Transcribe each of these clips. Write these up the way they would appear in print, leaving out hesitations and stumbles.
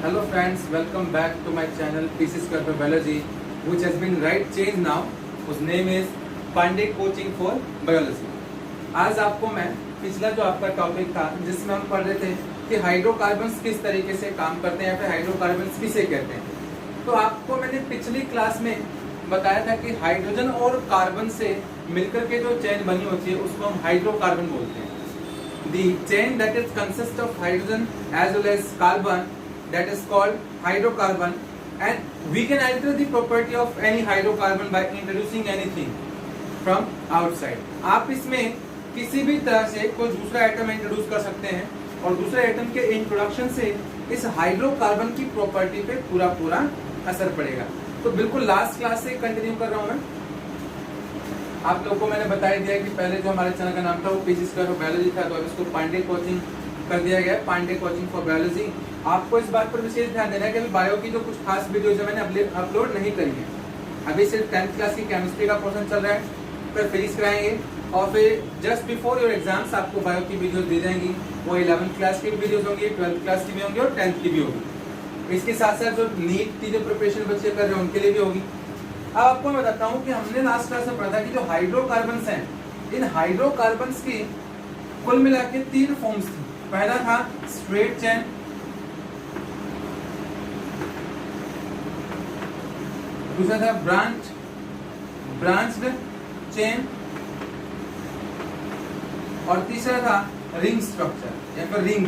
Hello friends, welcome back to my channel Pieces for Biology, which has been right changed now. Whose name is Pandey Coaching for Biology. आज आपको मैं पिछला जो आपका topic था जिसमें हम पढ़ रहे थे कि हाइड्रोकार्बन्स किस तरीके से काम करते हैं या फिर हाइड्रोकार्बन्स किसे कहते हैं, तो आपको मैंने पिछली क्लास में बताया था कि हाइड्रोजन और कार्बन से मिलकर के जो चेन बनी होती है उसको हम हाइड्रोकार्बन बोलते हैं. The chain that is consist of hydrogen as well as carbon, that is called hydrocarbon, and we can alter the property of any hydrocarbon by introducing anything from outside. आप इसमें किसी भी तरह से कोई दूसरा एटम इंट्रोड्यूस कर सकते हैं और दूसरे एटम के इंट्रोडक्शन से इस हाइड्रोकार्बन की प्रॉपर्टी पे पूरा असर पड़ेगा. तो बिल्कुल लास्ट क्लास से कंटिन्यू कर रहा हूँ मैं. आप लोगों को मैंने बता दिया कि पहले जो हमारे चैनल का नाम था वो पीसीएस फॉर बायोलॉजी था, तो अब इसको पांडे कोचिंग कर दिया गया है, पांडे कोचिंग फॉर बायोलॉजी. आपको इस बात पर विशेष ध्यान देना है कि अभी बायो की जो कुछ खास वीडियोज है मैंने अपलोड नहीं करी है. अभी सिर्फ 10th क्लास की केमिस्ट्री का पोर्शन चल रहा है, फिर फिजिक्स कराएंगे और फिर जस्ट बिफोर योर एग्जाम्स आपको बायो की वीडियोज दी जाएंगी. वो 11th क्लास की वीडियोज होंगी, 12th क्लास की भी होंगी और 10th की भी होगी. इसके साथ साथ जो नीट की जो प्रिपरेशन बच्चे कर रहे हैं उनके लिए भी होगी. अब आपको मैं बताता हूँ कि हमने लास्ट क्लास में पढ़ा था कि जो हाइड्रोकार्बन्स हैं, इन हाइड्रोकार्बन्स की कुल मिला के 3 फॉर्म्स थी. पहला था स्ट्रेट चेन, दूसरा था ब्रांच्ड चेन और तीसरा था रिंग स्ट्रक्चर या फिर रिंग.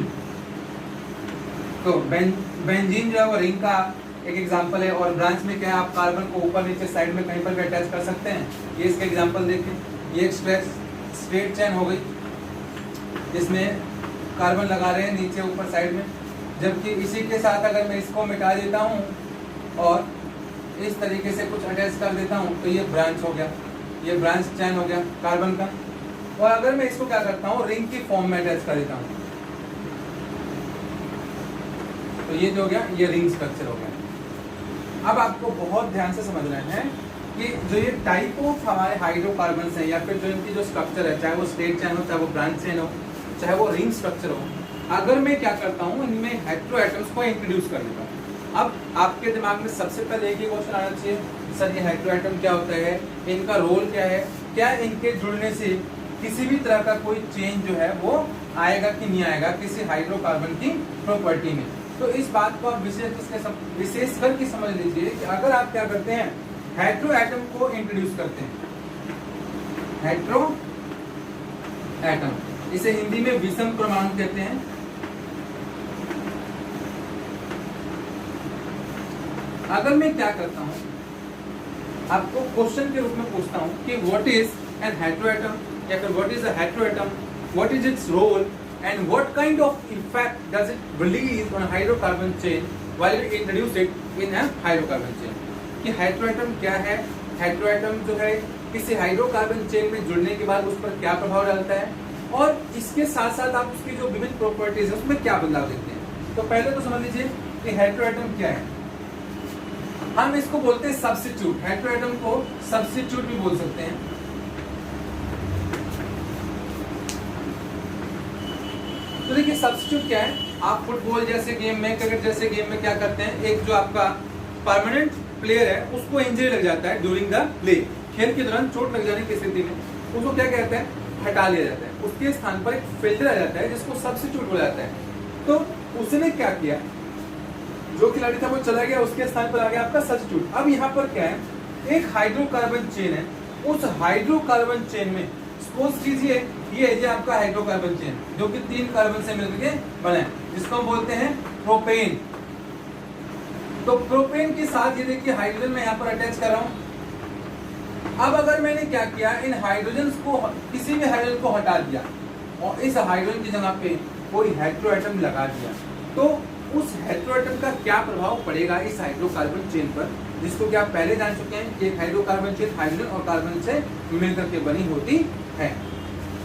तो बेंजीन जो है वो रिंग का एक एग्जांपल है और ब्रांच में क्या है, आप कार्बन को ऊपर नीचे साइड में कहीं पर भी अटैच कर सकते हैं. ये इसका एग्जांपल देखें, ये एक स्ट्रेट चेन हो गई जिसमें कार्बन लगा रहे हैं नीचे ऊपर साइड में, जबकि इसी के साथ अगर मैं इसको मिटा देता हूँ और इस तरीके से कुछ अटैच कर देता हूँ तो ये ब्रांच हो गया, ये ब्रांच चेन हो गया कार्बन का. और अगर मैं इसको क्या करता हूँ रिंग की फॉर्म में अटैच कर देता हूँ तो ये जो हो गया ये रिंग स्ट्रक्चर हो गया. अब आपको बहुत ध्यान से समझना है कि जो ये टाइप ऑफ हमारे हाइड्रोकार्बन्स हैं या फिर जो इनकी जो स्ट्रक्चर है, चाहे वो स्ट्रेट चेन हो, चाहे वो ब्रांच चेन हो, चाहे वो रिंग स्ट्रक्चर हो, अगर मैं क्या करता हूँ इनमें हेटेरो एटम्स को इंट्रोड्यूस कर देता हूँ. अब आपके दिमाग में सबसे पहले एक ही क्वेश्चन आना चाहिए, सर ये हेटेरो एटम क्या होता है, इनका रोल क्या है, क्या इनके जुड़ने से किसी भी तरह का कोई चेंज जो है वो आएगा कि नहीं आएगा किसी हाइड्रोकार्बन की प्रॉपर्टी में. तो इस बात को आप विशेष करके समझ लीजिए कि अगर आप क्या करते हैं हेटेरो एटम को इंट्रोड्यूस करते हैं, हेटेरो एटम, इसे हिंदी में विषम परमाणु कहते हैं. अगर मैं क्या करता हूं आपको क्वेश्चन के रूप में पूछता हूं कि what is an hetero atom या फिर what is a hetero atom, what is its role and what kind of effect does it release on a hydrocarbon chain while we introduce it in a hydrocarbon chain. कि heteroatom क्या है, heteroatom जो है किसी hydrocarbon chain में जुड़ने के बाद उस पर क्या प्रभाव डालता है और इसके साथ साथ आप उसकी जो विभिन्न प्रॉपर्टीज है उसमें क्या बदलाव देखते हैं. तो पहले तो समझ लीजिए कि हेटेरोएटम क्या है. हम इसको बोलते हैं सब्स्टिट्यूट. हेटेरोएटम को सब्स्टिट्यूट भी बोल सकते हैं. तो देखिए सब्स्टिट्यूट क्या है, आप फुटबॉल जैसे गेम में, क्रिकेट जैसे गेम में क्या करते हैं, एक जो आपका परमानेंट प्लेयर है उसको इंजरी लग जाता है ड्यूरिंग द प्ले, खेल के दौरान चोट लग जाने की स्थिति में उसको क्या कहते हैं, हटा लिया जाता है. उसके स्थान पर एक फिल्टर आ जाता है जिसको सब्स्टिट्यूट बोला जाता है. तो उसने क्या किया, जो खिलाड़ी था वो चला गया, उसके स्थान पर आ गया आपका सब्स्टिट्यूट. अब यहाँ पर क्या है, एक हाइड्रोकार्बन चेन है, उस हाइड्रोकार्बन चेन में सपोज कीजिए ये है आपका हाइड्रोकार्बन चेन जो कि 3 कार्बन से मिलकर बना है, जिसको हम बोलते हैं प्रोपेन. तो प्रोपेन के साथ ये देखिए हाइड्रोजन मैं यहाँ पर अटैच कर रहा हूँ. अब अगर मैंने क्या किया, इन हाइड्रोजन को किसी भी हाइड्रोजन को हटा दिया और इस हाइड्रोजन की जगह पे कोई हेटेरो एटम लगा दिया, तो उस हेटेरो एटम का क्या प्रभाव पड़ेगा इस हाइड्रोकार्बन चेन पर, जिसको कि आप पहले जान चुके हैं कि हाइड्रोकार्बन चेन हाइड्रोजन और कार्बन से मिलकर के बनी होती है.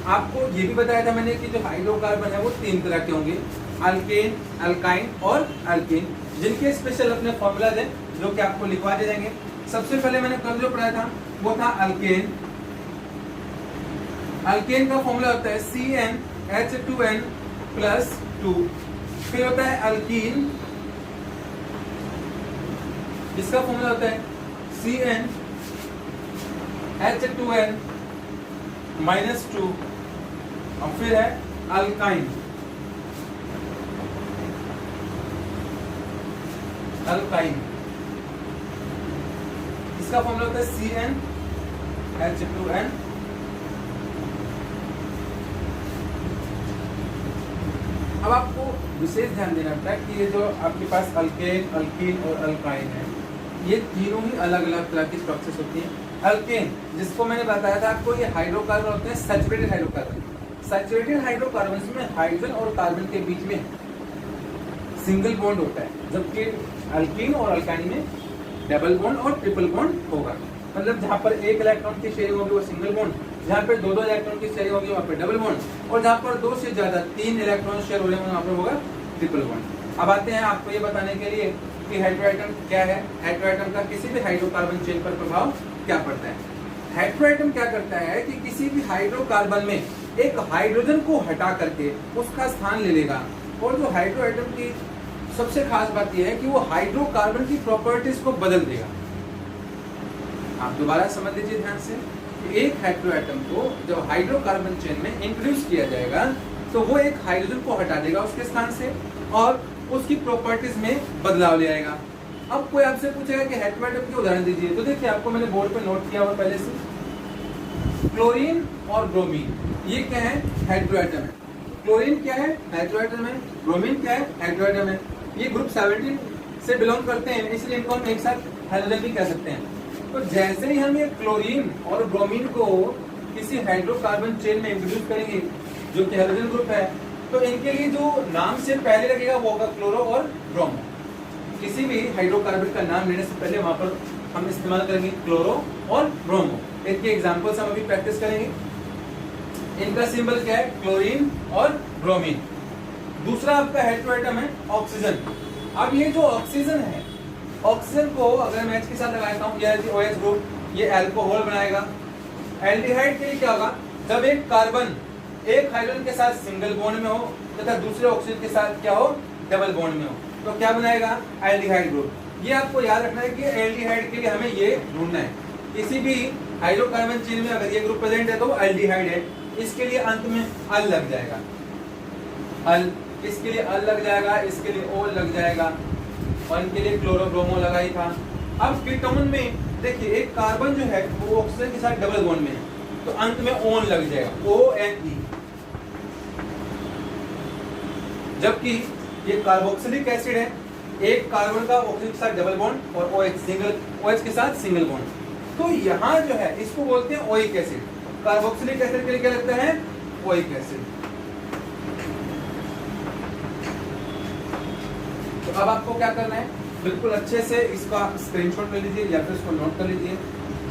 आपको ये भी बताया था मैंने कि जो हाइड्रोकार्बन है वो 3 तरह के होंगे, अल्केन, अल्काइन और अल्केन, जिनके स्पेशल अपने फॉर्मूलाज हैं जो कि आपको लिखवा दे जाएंगे. सबसे पहले मैंने कल जो पढ़ाया था वो था अल्केन. अल्केन का फॉर्मूला होता है CnH2n+2. फिर होता है अल्कीन इसका फॉर्मूला होता है CnH2n -2 और फिर है अल्काइन। इसका फॉर्मूला होता है CnH2n। अब आपको विशेष ध्यान देना पड़ता है कि ये जो आपके पास अल्केन, अल्कीन और अल्काइन है, ये तीनों ही अलग अलग तरह की स्ट्रक्चर्स होती हैं। अल्केन, जिसको मैंने बताया था आपको, ये हाइड्रोकार्बन होते हैं सैचुरेटेड हाइड्रोकार्बन। सैचुरेटेड हाइड्रोकार्बन में हाइड्रोजन और कार्बन के बीच में सिंगल बॉन्ड होता है, जबकि अल्कीन और अल्काइन में डबल बॉन्ड और ट्रिपल बॉन्ड होगा। मतलब जहाँ पर एक इलेक्ट्रॉन की शेयरिंग होगी वो सिंगल बॉन्ड, जहाँ पे दो इलेक्ट्रॉन की शेयरिंग होगी वहाँ पे डबल बॉन्ड, और जहाँ पर 2 से ज्यादा 3 इलेक्ट्रॉन शेयर हो रहे हैं वहाँ पर होगा ट्रिपल बॉन्ड। अब आते हैं आपको ये बताने के लिए कि हेटेरोएटम क्या है। हेटेरोएटम का किसी भी हाइड्रोकार्बन चेन पर प्रभाव क्या पड़ता है। हेटेरोएटम क्या करता है कि किसी भी हाइड्रोकार्बन में एक हाइड्रोजन को हटा करके उसका स्थान ले लेगा, और जो हाइड्रोएटम की सबसे खास बात यह है कि वो हाइड्रोकार्बन की प्रॉपर्टीज को बदल देगा। आप दोबारा समझ लीजिए ध्यान से कि एक हेटेरोएटम को जब हाइड्रोकार्बन चेन में इंट्रोड्यूस किया जाएगा तो वो एक हाइड्रोजन को हटा देगा उसके स्थान से और उसकी प्रॉपर्टीज में बदलाव ले आएगा। अब कोई आपसे पूछेगा कि हेटेरोएटम के उदाहरण दीजिए, तो देखिए आपको मैंने बोर्ड पे नोट किया हुआ पहले से, क्लोरीन और ब्रोमीन, ये क्या है? हेटेरोएटम है। क्लोरीन क्या है? हेटेरोएटम है। ब्रोमीन क्या है? हेटेरोएटम है। ये ग्रुप 17 से बिलोंग करते हैं, इसलिए इनको हम एक साथ हेलोजन भी कह सकते हैं। तो जैसे ही हम ये क्लोरीन और ब्रोमीन को किसी हाइड्रोकार्बन चेन में इंट्रोड्यूस करेंगे जो कि हेलोजन ग्रुप है, तो इनके लिए जो नाम से पहले लगेगा वो होगा क्लोरो और ब्रोमो। किसी भी हाइड्रोकार्बन का नाम लेने से पहले वहां पर हम इस्तेमाल करेंगे क्लोरो और ब्रोमो। इसके एग्जांपल्स हम अभी प्रैक्टिस करेंगे। इनका सिंबल क्या है? क्लोरीन और ब्रोमीन। दूसरा आपका हेटेरोएटम है ऑक्सीजन। अब ये जो ऑक्सीजन है, ऑक्सीजन को अगर मैं H के साथ लगाता हूँ, ये OH ग्रुप, ये अल्कोहल बनाएगा। एल्डिहाइड के लिए क्या होगा? जब एक कार्बन एक हाइड्रोजन के साथ सिंगल बॉन्ड में हो तथा दूसरे ऑक्सीजन के साथ क्या हो? डबल बॉन्ड में हो, तो क्या बनाएगा? Aldehyde group. ये आपको याद रखना है कि एल्डिहाइड के लिए हमें ये ढूंढना है। किसी भी हाइड्रोकार्बन चेन में अगर ये ग्रुप प्रेजेंट है तो एल्डिहाइड है। इसके लिए अंत में अल लग जाएगा, अल, इसके लिए अल लग जाएगा, इसके लिए ओ लग जाएगा, और इनके लिए क्लोरो ब्रोमो लगा ही था। अब कीटोन में देखिए एक कार्बन जो है वो ऑक्सीजन के साथ डबल बॉन्ड में है, तो अंत में ओन लग जाएगा, ONE। जबकि ये कार्बोक्सिलिक एसिड है, एक कार्बन का ऑक्सीजन के साथ डबल बॉन्ड और OH सिंगल, OH के साथ सिंगल बॉन्ड। तो यहाँ जो है इसको बोलते हैं ओइक एसिड। कार्बोक्सिलिक एसिड के लिए क्या लगता है? Oic acid. तो अब आपको क्या करना है? बिल्कुल अच्छे से इसका स्क्रीनशॉट ले लीजिए या फिर इसको नोट कर लीजिए।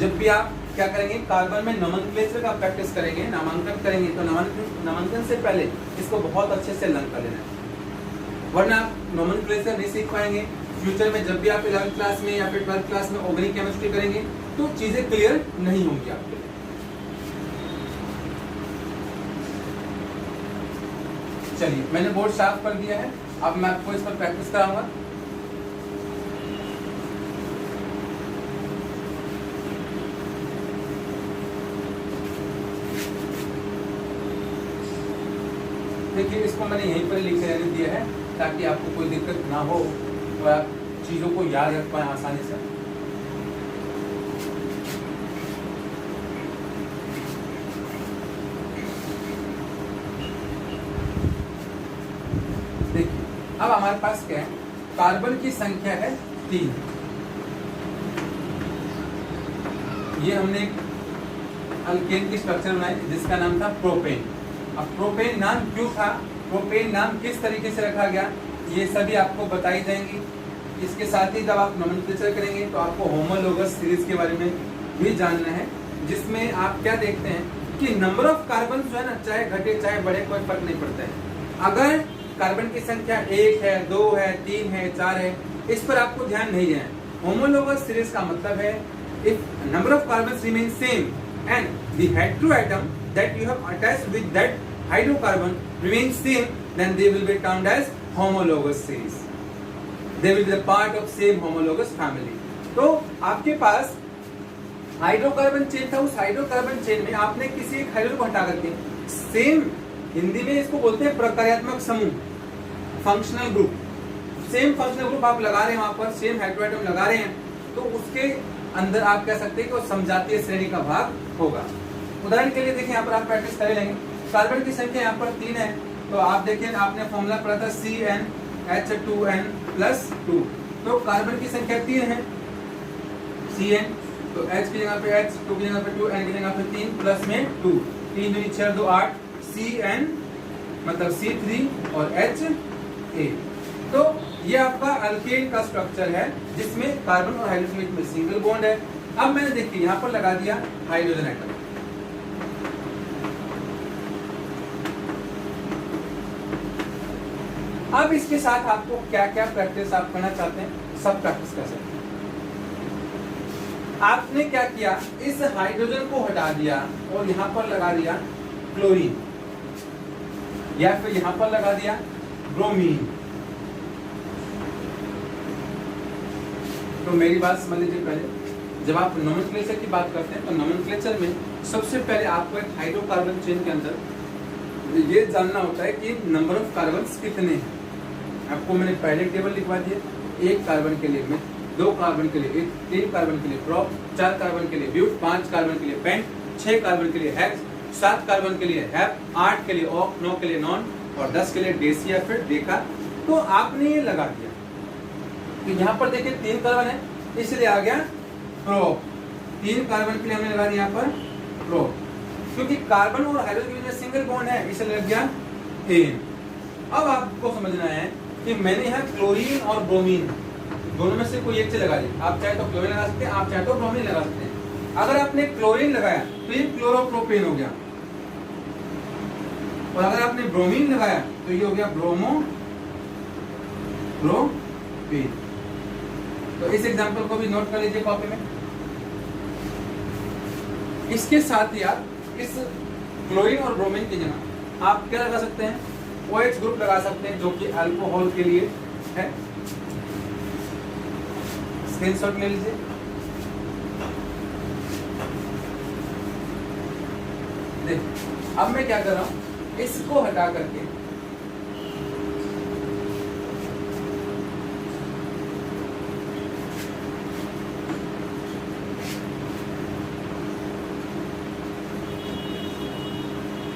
जब भी आप क्या करेंगे, कार्बन में नोमेनक्लेचर का प्रैक्टिस करेंगे, नामांकन करेंगे, तो नामांकन से पहले इसको बहुत अच्छे से लर्न कर लेना है, वरना आप नोमेनक्लेचर नहीं सीख पाएंगे। फ्यूचर में जब भी आप 11th क्लास में या फिर 12th क्लास में ऑर्गेनिक केमिस्ट्री करेंगे तो चीजें क्लियर नहीं होंगी आपके लिए। चलिए, मैंने बोर्ड साफ कर दिया है, अब मैं आपको इस पर प्रैक्टिस कराऊंगा। देखिए, इसको मैंने यहीं पर लिख के दिया है ताकि आपको कोई दिक्कत ना हो और आप चीजों को याद रख पाए आसानी से। देखिए, अब हमारे पास क्या है? कार्बन की संख्या है 3। ये हमने एक अल्केन की स्ट्रक्चर बनाई जिसका नाम था प्रोपेन। अब प्रोपेन नाम क्यों था, प्रोपेन नाम किस तरीके से रखा गया, ये सभी आपको बताई जाएंगी। इसके साथ ही जब आप नोमेनक्लेचर करेंगे तो आपको होमोलोगस सीरीज के बारे में भी जानना है, जिसमें आप क्या देखते हैं कि नंबर ऑफ कार्बन जो है ना, चाहे घटे चाहे बढ़े, कोई फर्क नहीं पड़ता है। अगर कार्बन की संख्या 1 है, 2 है, 3 है, 4 है, इस पर आपको ध्यान नहीं देना है। होमोलोगस सीरीज का मतलब है if number of carbon remain same and the heteroatom that you have attached with that hydrocarbon remains same, then they will be termed as homologous series. They will be the part of same homologous family. तो आपके पास hydrocarbon chain था, उस hydrocarbon chain में आपने किसी एक hydrogen को हटा करके सेम, हिंदी में इसको बोलते हैं प्रकार्यात्मक समूह, functional group, same functional group आप लगा रहे हैं वहां पर, सेम हाइड्रोएटम लगा रहे हैं, तो उसके अंदर आप कह सकते हैं कि वो समजातीय श्रेणी का भाग होगा। उदाहरण के लिए देखिए यहाँ पर आप प्रैक्टिस कर लेंगे। कार्बन की संख्या यहाँ पर 3 है, तो आप देखिए आपने फॉर्मूला पढ़ा था CnH2n+2, तो कार्बन की संख्या 3 है, Cn, तो H की जगह पे H, 2 की जगह पे 2, N की जगह पे 3, प्लस में 2, 3 दूनी 6 2 8, Cn मतलब C3 और HA। तो ये आपका अल्केन का स्ट्रक्चर है जिसमें कार्बन और हाइड्रोजन के बीच में सिंगल बॉन्ड है। अब मैंने देखिए यहाँ पर लगा दिया हाइड्रोजन एटम। अब इसके साथ आपको क्या क्या प्रैक्टिस आप करना चाहते हैं, सब प्रैक्टिस कर सकते हैं। आपने क्या किया, इस हाइड्रोजन को हटा दिया और यहाँ पर लगा दिया क्लोरीन, या फिर यहाँ पर लगा दिया ब्रोमीन। तो मेरी बात समझ लीजिए, पहले जब आप नोमेनक्लेचर की बात करते हैं तो नोमेनक्लेचर में सबसे पहले आपको एक हाइड्रोकार्बन चेन के अंदर ये जानना होता है कि नंबर ऑफ कार्बन्स कितने हैं। आपको मैंने पहले टेबल लिखवा दिया, 1 कार्बन के लिए में, 2 कार्बन के लिए 3 कार्बन के लिए प्रोप, 4 कार्बन के लिए ब्यूट, 5 कार्बन के लिए पेंट, 6 कार्बन के लिए हेक्स, 7 कार्बन के लिए हैप, 8 के लिए ऑक, 9 के लिए नॉन और 10 के लिए डेसी या फिर डेका। तो आपने ये लगा दिया कि यहाँ पर देखिए 3 कार्बन है, इसलिए आ गया प्रोप। 3 कार्बन के लिए हमने लगा दिया यहाँ पर प्रोप, क्योंकि कार्बन और हाइड्रोजन के बीच में सिंगल बॉन्ड है, इसलिए लग गया एन। अब आपको समझना है कि मैंने यहाँ क्लोरीन और ब्रोमीन दोनों में से कोई एक से लगा दी। आप चाहे तो क्लोरीन लगा सकते हैं, आप चाहे तो ब्रोमीन लगा सकते हैं। अगर आपने क्लोरीन लगाया तो ये क्लोरोप्रोपेन हो गया, और अगर आपने ब्रोमीन लगाया तो ये हो गया ब्रोमोप्रोपेन। तो इस एग्जांपल को भी नोट कर लीजिए कॉपी में। इसके साथ ही आप इस क्लोरीन और ब्रोमीन की जगह आप क्या लगा सकते हैं, OH ग्रुप लगा सकते हैं, जो कि अल्कोहल के लिए है। स्क्रीनशॉट ले लीजिए। देख, अब मैं क्या कर रहा हूं, इसको हटा करके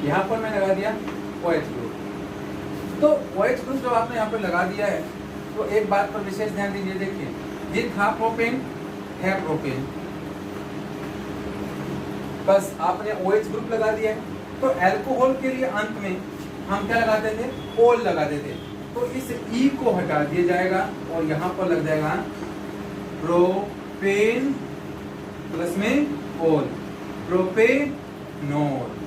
यहां पर मैं लगा दिया OH ग्रुप। तो OH ग्रुप जब आपने यहाँ पर लगा दिया है तो एक बात पर विशेष ध्यान दीजिए। देखिए, ये था प्रोपेन, है प्रोपेन, बस आपने OH ग्रुप लगा दिया है। तो अल्कोहल के लिए अंत में हम क्या लगाते थे, ओल लगाते थे। तो इस E को हटा दिया जाएगा और यहाँ पर लग जाएगा प्रोपेन प्लस में ओल, प्रोपेनोल।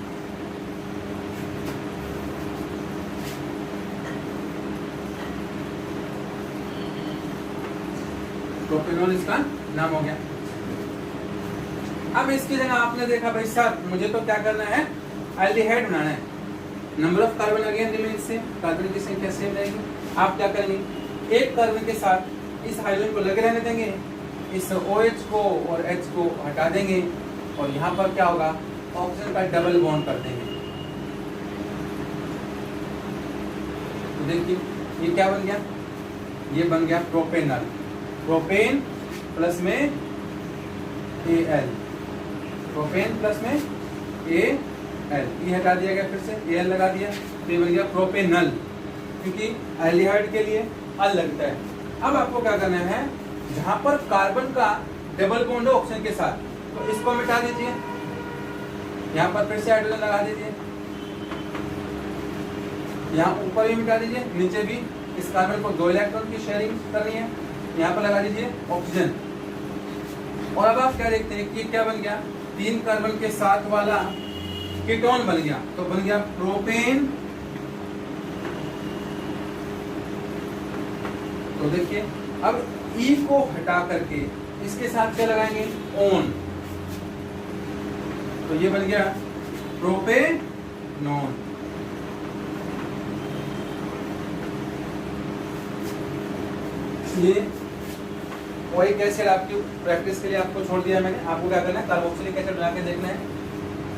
प्रोपेनोल इसका नाम हो गया। अब इसकी जगह आपने देखा भाई साहब मुझे तो क्या करना है, एल्डिहाइड बनाना है। Number of carbon again remain same, carbon की संख्या सेम रहेगी। आप क्या करेंगे, एक कार्बन के साथ इस हाइड्रोजन को लगे रहने देंगे, इस OH को और H को हटा देंगे और यहाँ पर क्या होगा, ऑक्सीजन का डबल बॉन्ड कर देंगे। तो देखिए ये क्या बन गया, ये बन गया प्रोपेनल, प्रोपेन प्लस में Al, प्रोपेन प्लस में Al, ये हटा दिया गया, फिर से Al लगा दिया, तो ये बन गया प्रोपेनल, क्योंकि एल्डिहाइड के लिए अल लगता है। अब आपको क्या करना है, जहां पर कार्बन का डबल बॉन्ड है ऑक्सीजन के साथ, तो इसको मिटा दीजिए, यहाँ पर फिर से हाइड्रोजन लगा दीजिए, यहाँ ऊपर भी मिटा दीजिए, नीचे भी इस कार्बन को 2 इलेक्ट्रॉन की शेयरिंग करनी है, यहाँ पर लगा दीजिए ऑक्सीजन। और अब आप क्या देखते हैं कि क्या बन गया, 3 कार्बन के साथ वाला कीटोन बन गया, तो बन गया प्रोपेन। तो देखिए अब E को हटा करके इसके साथ क्या लगाएंगे, ओन, तो ये बन गया प्रोपेनोन। ये और एक एसिड आपकी प्रैक्टिस के लिए आपको छोड़ दिया मैंने। आपको क्या करना है, कार्बोक्सिलिक एसिड बना के देखना है।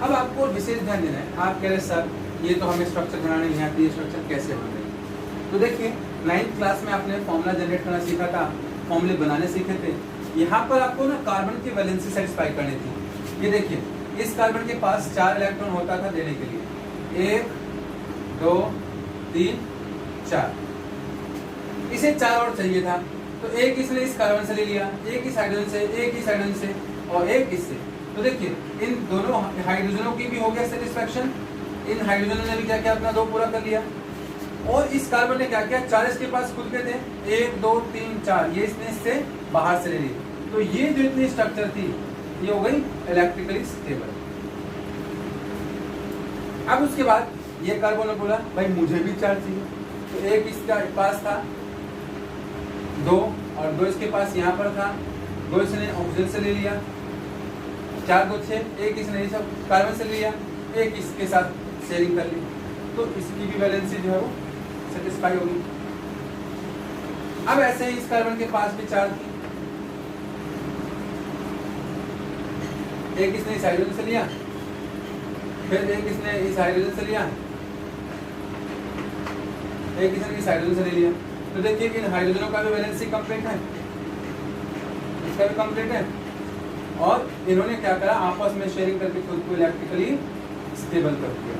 अब आपको विशेष ध्यान देना है। आप कह रहे सर ये तो हमें स्ट्रक्चर बनाने नहीं आती, ये स्ट्रक्चर कैसे बन रही? तो देखिए 9th क्लास में आपने फॉर्मूला जनरेट करना सीखा था, फॉर्मूले बनाने सीखे थे। यहाँ पर आपको ना कार्बन की वैलेंसी सेटिस्फाई करनी थी। ये देखिए इस कार्बन के पास 4 इलेक्ट्रॉन होता था देने के लिए, 1 2 3 4। इसे 4 और चाहिए था, तो एक इसने इस कार्बन से ले लिया, एक इस हाइड्रोजन से, एक इस हाइड्रोजन से और एक इससे। तो देखिए इन दोनों हाइड्रोजनों की भी हो गया सेटिस्फैक्शन, इन हाइड्रोजनों ने भी क्या किया अपना 2 पूरा कर लिया। और इस कार्बन ने क्या किया, 4 इसके पास खुद के थे, 1 2 3 4, ये इसने इससे बाहर से ले ली। तो ये जो इतनी स्ट्रक्चर थी ये हो गई इलेक्ट्रिकली स्टेबल। अब उसके बाद ये कार्बन ने बोला भाई मुझे भी 4 चाहिए, तो एक इसका पास था 2 और 2 इसके पास यहाँ पर था, 2 इसने ऑक्सीजन से ले लिया, 4 2 6, एक इसने ये सब कार्बन से ले लिया, एक इसके साथ शेयरिंग कर ली। तो इसकी भी वैलेंसी जो है वो सेटिस्फाई होगी। अब ऐसे ही इस कार्बन के पास भी 4 थी, एक इसने इस हाइड्रोजन से लिया, फिर एक इसने इस हाइड्रोजन से लिया, एक इसने इस हाइड्रोजन से ले लिया। तो देखिए इन हाइड्रोजनों का भी वैलेंसी कंप्लीट है, इसका भी कंप्लीट है। और इन्होंने क्या करा, आपस में शेयरिंग करके खुद को इलेक्ट्रिकली स्टेबल कर दिया।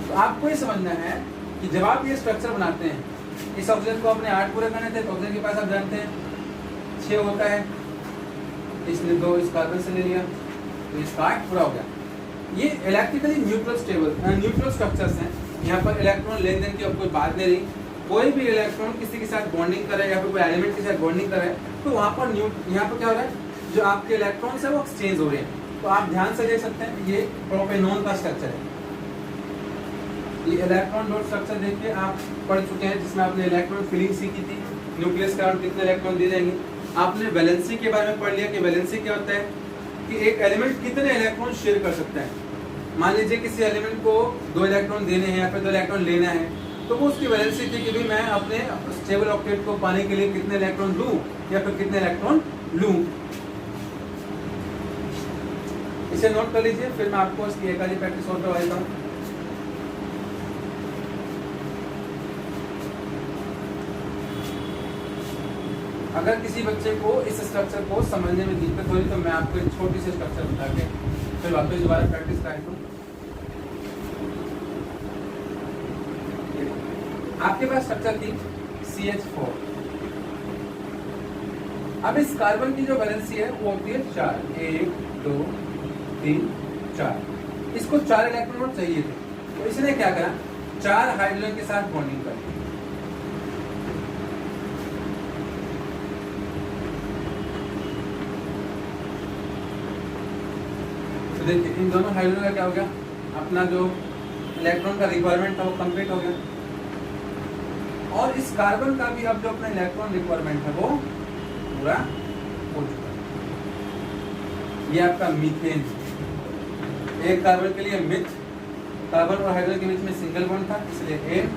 तो आपको ये समझना है कि जब आप ये स्ट्रक्चर बनाते हैं, इस ऑक्सीजन को अपने 8 पूरे करने थे, तो ऑक्सीजन के पास आप जानते हैं 6 होता है, इसने 2 इस कार्बन से ले लिया, तो इसका 8 पूरा हो गया। ये इलेक्ट्रिकली न्यूट्रल स्ट्रक्चर्स हैं। यहाँ पर इलेक्ट्रॉन लेन देन की अब कोई बात नहीं रही। कोई भी इलेक्ट्रॉन किसी के साथ बॉन्डिंग करे या फिर कोई एलिमेंट के साथ बॉन्डिंग करे, तो वहाँ पर यहाँ पर क्या हो रहा है, जो आपके इलेक्ट्रॉन्स है वो एक्सचेंज हो रहे हैं। तो आप ध्यान से देख सकते हैं, ये प्रोपेनॉन का स्ट्रक्चर है। ये इलेक्ट्रॉन डॉट स्ट्रक्चर देखिए आप पढ़ चुके हैं, जिसमें आपने इलेक्ट्रॉन फिलिंग सीखी थी, न्यूक्लियस के अराउंड कितने इलेक्ट्रॉन दिए जाएंगे। आपने वैलेंसी के बारे में पढ़ लिया कि वैलेंसी क्या होता है, कि एक एलिमेंट कितने इलेक्ट्रॉन शेयर कर सकता है। मान लीजिए किसी एलिमेंट को 2 इलेक्ट्रॉन देने हैं या फिर 2 इलेक्ट्रॉन लेना है, तो वो उसकी वैलेंसी थी कि भाई मैं अपने स्टेबल ऑक्टेट को पाने के लिए कितने इलेक्ट्रॉन लूं या फिर कितने इलेक्ट्रॉन लूं। इसे नोट कर लीजिए, फिर मैं आपको इसकी एक आधी प्रैक्टिस और करवा देता हूँ। अगर किसी बच्चे को इस स्ट्रक्चर को समझने में दिक्कत हो रही तो मैं आपको एक छोटी सी स्ट्रक्चर बता के फिर वापस दोबारा प्रैक्टिस कराता हूँ। आपके पास स्ट्रक्चर थी CH4। अब इस कार्बन की जो वैलेंसी है वो होती है 4, 1 2 3 4। इसको 4 इलेक्ट्रॉन और चाहिए थे, तो इसने क्या करा, 4 हाइड्रोजन के साथ बॉन्डिंग कर दी। तो देखिए इन दोनों हाइड्रोजन का क्या हो गया, अपना जो इलेक्ट्रॉन का रिक्वायरमेंट था वो कंप्लीट हो गया। और इस कार्बन का भी अब जो अपना इलेक्ट्रॉन रिक्वायरमेंट है वो पूरा हो चुका है। ये आपका मीथेन, एक कार्बन के लिए मिथ, कार्बन और हाइड्रोजन के बीच में सिंगल बॉन्ड था, इसलिए एन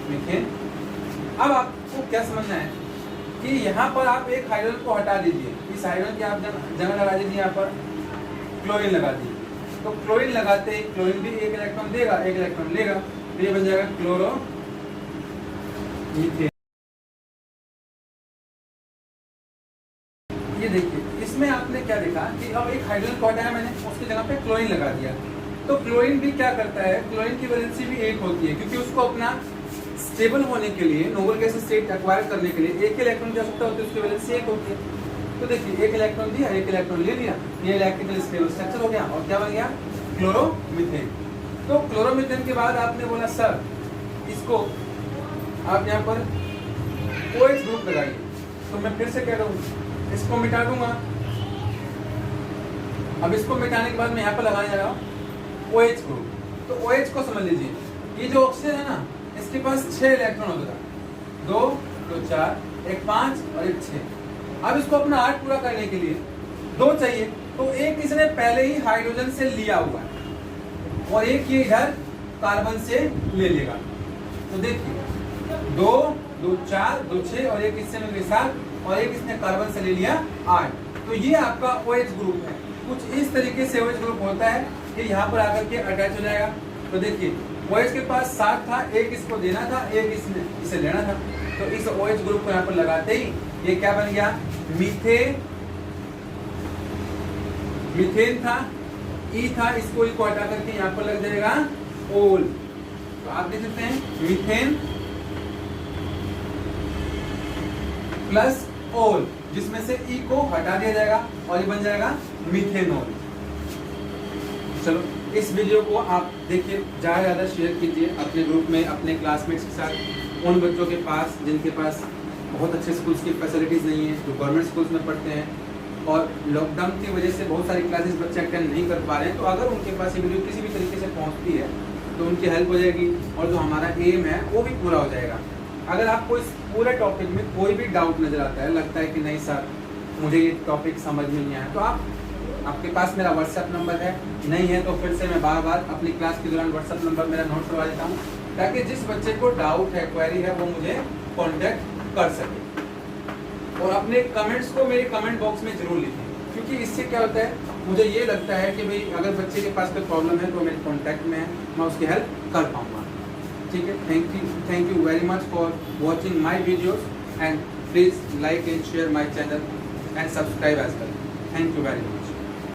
मीथेन। अब आपको क्या समझना है कि यहाँ पर आप एक हाइड्रोजन को हटा दीजिए, इस हाइड्रोजन की आप जगह लगा दीजिए यहाँ पर क्लोरीन लगा दी। तो क्लोरीन लगाते ही क्लोरीन भी 1 इलेक्ट्रॉन देगा, 1 इलेक्ट्रॉन लेगा, तो ये बन जाएगा क्लोरो मीथेन। ये देखिए इसमें आपने क्या देखा कि अब एक हाइड्रोजन को हटाया मैंने, उसकी जगह पे क्लोरीन लगा दिया। तो क्लोरीन भी क्या करता है, क्लोरीन की वैलेंसी भी 1 होती है, क्योंकि उसको अपना स्टेबल होने के लिए, नोबल गैस स्टेट एक्वायर करने के लिए 1 इलेक्ट्रॉन की आवश्यकता होती है, उसकी वैलेंसी 1 होती है। तो देखिए 1 इलेक्ट्रॉन दिया, 1 इलेक्ट्रॉन ले लिया, ये इलेक्ट्रिकल स्टेबल स्ट्रक्चर हो गया और क्या बन गया, क्लोरोमीथेन। तो क्लोरोमीथेन के बाद आपने बोला सर इसको आप यहाँ पर OH ग्रुप लगाइए, तो मैं फिर से कह रहा हूँ इसको मिटा दूंगा। अब इसको मिटाने के बाद मैं यहाँ पर लगाने जा रहा हूँ OH ग्रुप। तो OH को समझ लीजिए, ये जो ऑक्सीजन है ना, इसके पास 6 इलेक्ट्रॉन होता था, 2 2 4, एक 5 और एक 6। अब इसको अपना 8 पूरा करने के लिए 2 चाहिए, तो एक इसने पहले ही हाइड्रोजन से लिया हुआ है और एक ये इधर कार्बन से ले लेगा। तो देखिए 2 2 4 2 6 और एक इससे मिल गई 7 और एक इसने कार्बन से ले लिया 8। तो ये आपका OH ग्रुप है। कुछ इस तरीके से OH ग्रुप होता है कि यहाँ पर आकर के अटैच हो जाएगा। तो देखिए OH के पास 7 था, एक इसको देना था, एक इसने इसे लेना था। तो इस OH ग्रुप को यहाँ पर लगाते ही ये क्या बन गया, मीथेन था, ई था, इसको ई को हटा करके यहाँ पर लग जाएगा ओल। तो आप देख सकते हैं मीथेन प्लस ओल, जिसमें से ई को हटा दिया जाएगा और ये बन जाएगा मीथेनॉल। चलो इस वीडियो को आप देखिए, ज़्यादा ज़्यादा शेयर कीजिए अपने ग्रुप में, अपने क्लासमेट्स के साथ, उन बच्चों के पास जिनके पास बहुत अच्छे स्कूल्स की फैसिलिटीज़ नहीं है, जो गवर्नमेंट स्कूल्स में पढ़ते हैं और लॉकडाउन की वजह से बहुत सारी क्लासेस बच्चे अटेंड नहीं कर पा रहे हैं। तो अगर उनके पास ये वीडियो किसी भी तरीके से पहुंचती है तो उनकी हेल्प हो जाएगी और जो हमारा एम है वो भी पूरा हो जाएगा। अगर आपको इस पूरे टॉपिक में कोई भी डाउट नज़र आता है, लगता है कि नहीं सर मुझे ये टॉपिक समझ में नहीं आया, तो आपके पास मेरा व्हाट्सएप नंबर है, नहीं है तो फिर से मैं बार बार अपनी क्लास के दौरान व्हाट्सएप नंबर मेरा नोट करवा देता हूँ, ताकि जिस बच्चे को डाउट है, क्वेरी है, वो मुझे कॉन्टेक्ट कर सके। और अपने कमेंट्स को मेरे कमेंट बॉक्स में जरूर लिखें, क्योंकि इससे क्या होता है, मुझे ये लगता है कि भाई अगर बच्चे के पास कोई प्रॉब्लम है तो मेरे कॉन्टैक्ट में है, मैं उसकी हेल्प कर पाऊँगा। ठीक है, thank you very much for watching my videos and please like and share my channel and subscribe as well. Thank you very much.